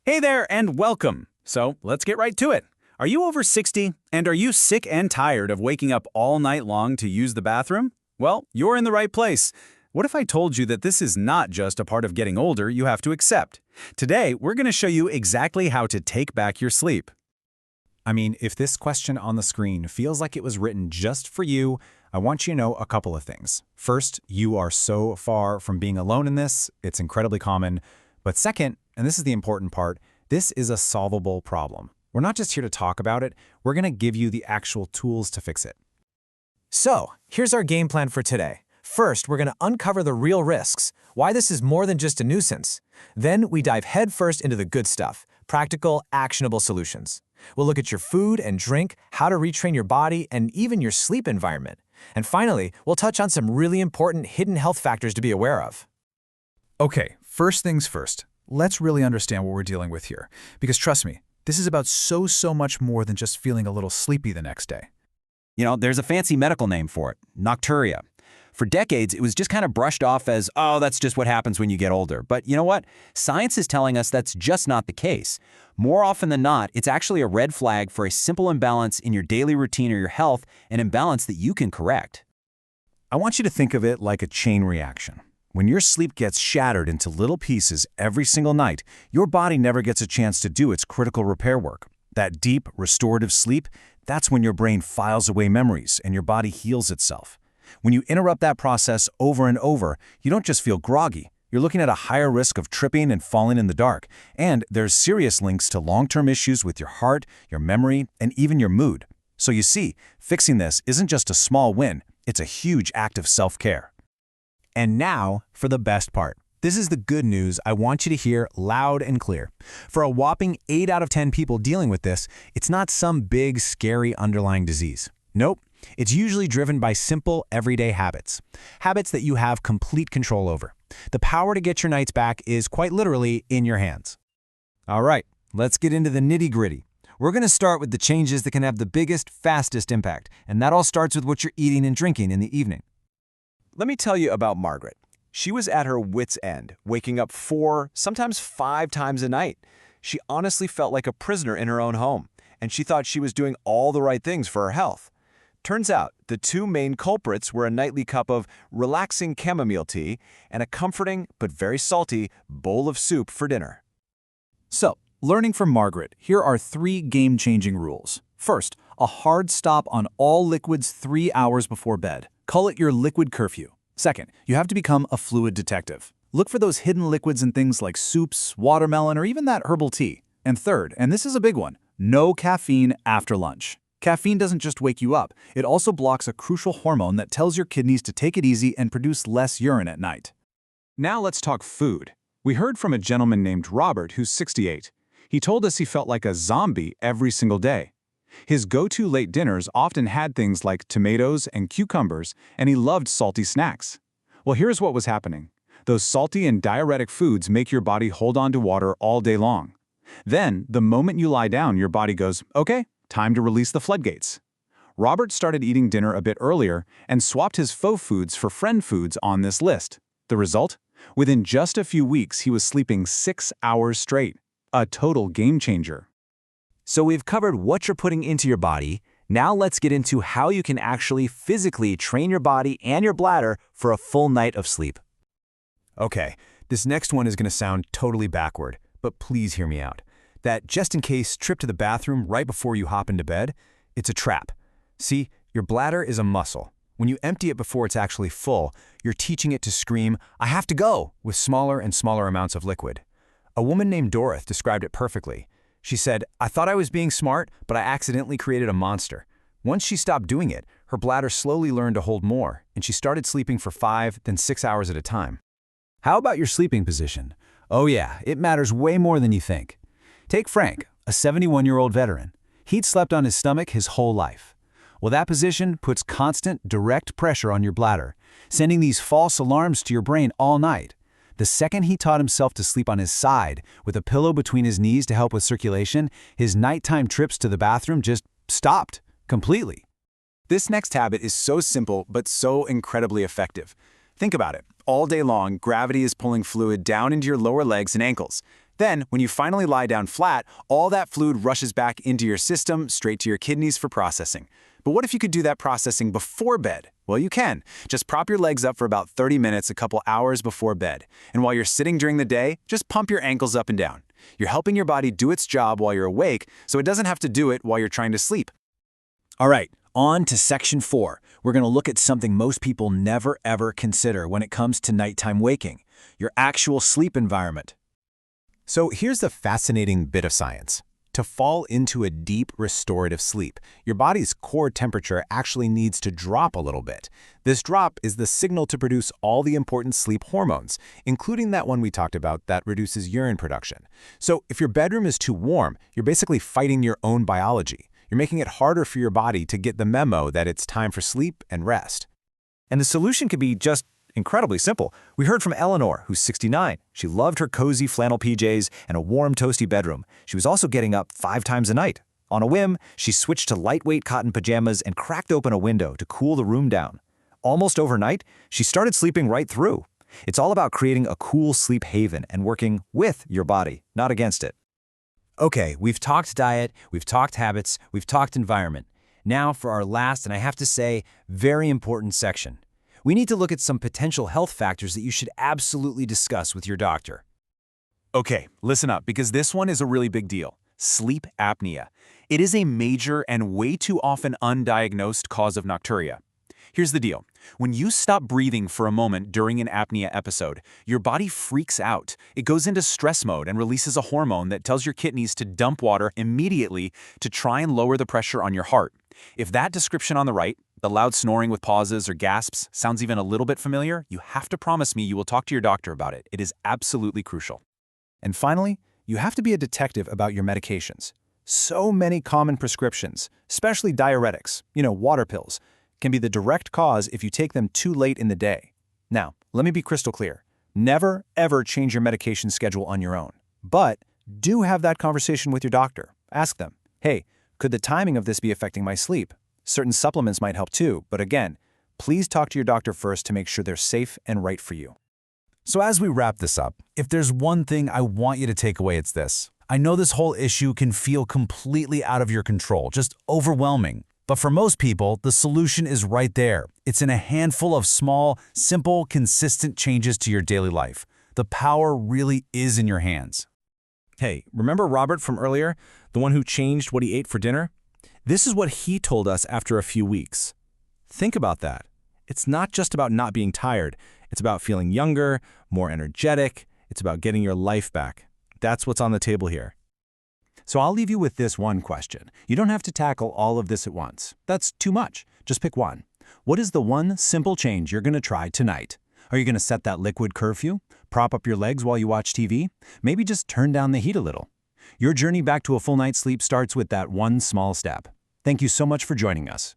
Hey there and welcome. So let's get right to it. Are you over 60 and are you sick and tired of waking up all night long to use the bathroom? Well, you're in the right place. What if I told you that this is not just a part of getting older you have to accept? Today, we're going to show you exactly how to take back your sleep. I mean, if this question on the screen feels like it was written just for you, I want you to know a couple of things. First, you are so far from being alone in this. It's incredibly common. But second, and this is the important part, this is a solvable problem. We're not just here to talk about it, we're going to give you the actual tools to fix it. So, here's our game plan for today. First, we're going to uncover the real risks, why this is more than just a nuisance. Then, we dive headfirst into the good stuff, practical, actionable solutions. We'll look at your food and drink, how to retrain your body, and even your sleep environment. And finally, we'll touch on some really important hidden health factors to be aware of. Okay, first things first. Let's really understand what we're dealing with here. Because trust me, this is about so much more than just feeling a little sleepy the next day. There's a fancy medical name for it, nocturia. For decades, it was just kind of brushed off as, oh, that's just what happens when you get older. But you know what? Science is telling us that's just not the case. More often than not, it's actually a red flag for a simple imbalance in your daily routine or your health, an imbalance that you can correct. I want you to think of it like a chain reaction. When your sleep gets shattered into little pieces every single night, your body never gets a chance to do its critical repair work. That deep, restorative sleep, that's when your brain files away memories and your body heals itself. When you interrupt that process over and over, you don't just feel groggy. You're looking at a higher risk of tripping and falling in the dark. And there's serious links to long-term issues with your heart, your memory, and even your mood. So you see, fixing this isn't just a small win, it's a huge act of self-care. And now, for the best part. This is the good news I want you to hear loud and clear. For a whopping 8 out of 10 people dealing with this, it's not some big, scary underlying disease. Nope, it's usually driven by simple, everyday habits. Habits that you have complete control over. The power to get your nights back is quite literally in your hands. All right, let's get into the nitty-gritty. We're going to start with the changes that can have the biggest, fastest impact, and that all starts with what you're eating and drinking in the evening. Let me tell you about Margaret. She was at her wit's end, waking up 4, sometimes 5 times a night. She honestly felt like a prisoner in her own home, and she thought she was doing all the right things for her health. Turns out, the two main culprits were a nightly cup of relaxing chamomile tea and a comforting but very salty bowl of soup for dinner. So, learning from Margaret, here are 3 game-changing rules. First, a hard stop on all liquids 3 hours before bed. Call it your liquid curfew. Second, you have to become a fluid detective. Look for those hidden liquids in things like soups, watermelon, or even that herbal tea. And third, and this is a big one, no caffeine after lunch. Caffeine doesn't just wake you up, it also blocks a crucial hormone that tells your kidneys to take it easy and produce less urine at night. Now let's talk food. We heard from a gentleman named Robert who's 68. He told us he felt like a zombie every single day. His go-to late dinners often had things like tomatoes and cucumbers, and he loved salty snacks. Well, here's what was happening. Those salty and diuretic foods make your body hold on to water all day long. Then, the moment you lie down, your body goes, okay, time to release the floodgates. Robert started eating dinner a bit earlier and swapped his faux foods for friend foods on this list. The result? Within just a few weeks, he was sleeping 6 hours straight. A total game changer. So we've covered what you're putting into your body. Now let's get into how you can actually physically train your body and your bladder for a full night of sleep. Okay, this next one is going to sound totally backward, but please hear me out. That just-in-case trip to the bathroom right before you hop into bed, it's a trap. See, your bladder is a muscle. When you empty it before it's actually full, you're teaching it to scream, "I have to go," with smaller and smaller amounts of liquid. A woman named Dorothy described it perfectly. She said, "I thought I was being smart, but I accidentally created a monster." Once she stopped doing it, her bladder slowly learned to hold more, and she started sleeping for 5, then 6 hours at a time. How about your sleeping position? Oh yeah, it matters way more than you think. Take Frank, a 71-year-old veteran. He'd slept on his stomach his whole life. Well, that position puts constant, direct pressure on your bladder, sending these false alarms to your brain all night. The second he taught himself to sleep on his side, with a pillow between his knees to help with circulation, his nighttime trips to the bathroom just stopped completely. This next habit is so simple, but so incredibly effective. Think about it. All day long, gravity is pulling fluid down into your lower legs and ankles. Then, when you finally lie down flat, all that fluid rushes back into your system, straight to your kidneys for processing. But what if you could do that processing before bed? Well, you can. Just prop your legs up for about 30 minutes a couple hours before bed. And while you're sitting during the day, just pump your ankles up and down. You're helping your body do its job while you're awake, so it doesn't have to do it while you're trying to sleep. All right, on to section 4. We're going to look at something most people never ever consider when it comes to nighttime waking, your actual sleep environment. So here's the fascinating bit of science. To fall into a deep restorative sleep, your body's core temperature actually needs to drop a little bit. This drop is the signal to produce all the important sleep hormones, including that one we talked about that reduces urine production. So if your bedroom is too warm, you're basically fighting your own biology. You're making it harder for your body to get the memo that it's time for sleep and rest. And the solution could be just incredibly simple. We heard from Eleanor, who's 69. She loved her cozy flannel PJs and a warm, toasty bedroom. She was also getting up 5 times a night. On a whim, she switched to lightweight cotton pajamas and cracked open a window to cool the room down. Almost overnight, she started sleeping right through. It's all about creating a cool sleep haven and working with your body, not against it. Okay, we've talked diet, we've talked habits, we've talked environment. Now for our last, and I have to say, very important section. We need to look at some potential health factors that you should absolutely discuss with your doctor. Okay, listen up, because this one is a really big deal. Sleep apnea. It is a major and way too often undiagnosed cause of nocturia. Here's the deal. When you stop breathing for a moment during an apnea episode, your body freaks out. It goes into stress mode and releases a hormone that tells your kidneys to dump water immediately to try and lower the pressure on your heart. If that description on the right, the loud snoring with pauses or gasps, sounds even a little bit familiar, you have to promise me you will talk to your doctor about it. It is absolutely crucial. And finally, you have to be a detective about your medications. So many common prescriptions, especially diuretics, water pills, can be the direct cause if you take them too late in the day. Now, let me be crystal clear. Never, ever change your medication schedule on your own. But do have that conversation with your doctor. Ask them, hey, could the timing of this be affecting my sleep? Certain supplements might help too, but again, please talk to your doctor first to make sure they're safe and right for you. So as we wrap this up, if there's one thing I want you to take away, it's this. I know this whole issue can feel completely out of your control, just overwhelming. But for most people, the solution is right there. It's in a handful of small, simple, consistent changes to your daily life. The power really is in your hands. Hey, remember Robert from earlier, the one who changed what he ate for dinner? This is what he told us after a few weeks. Think about that. It's not just about not being tired. It's about feeling younger, more energetic. It's about getting your life back. That's what's on the table here. So I'll leave you with this one question. You don't have to tackle all of this at once. That's too much. Just pick one. What is the one simple change you're going to try tonight? Are you going to set that liquid curfew? Prop up your legs while you watch TV? Maybe just turn down the heat a little. Your journey back to a full night's sleep starts with that one small step. Thank you so much for joining us.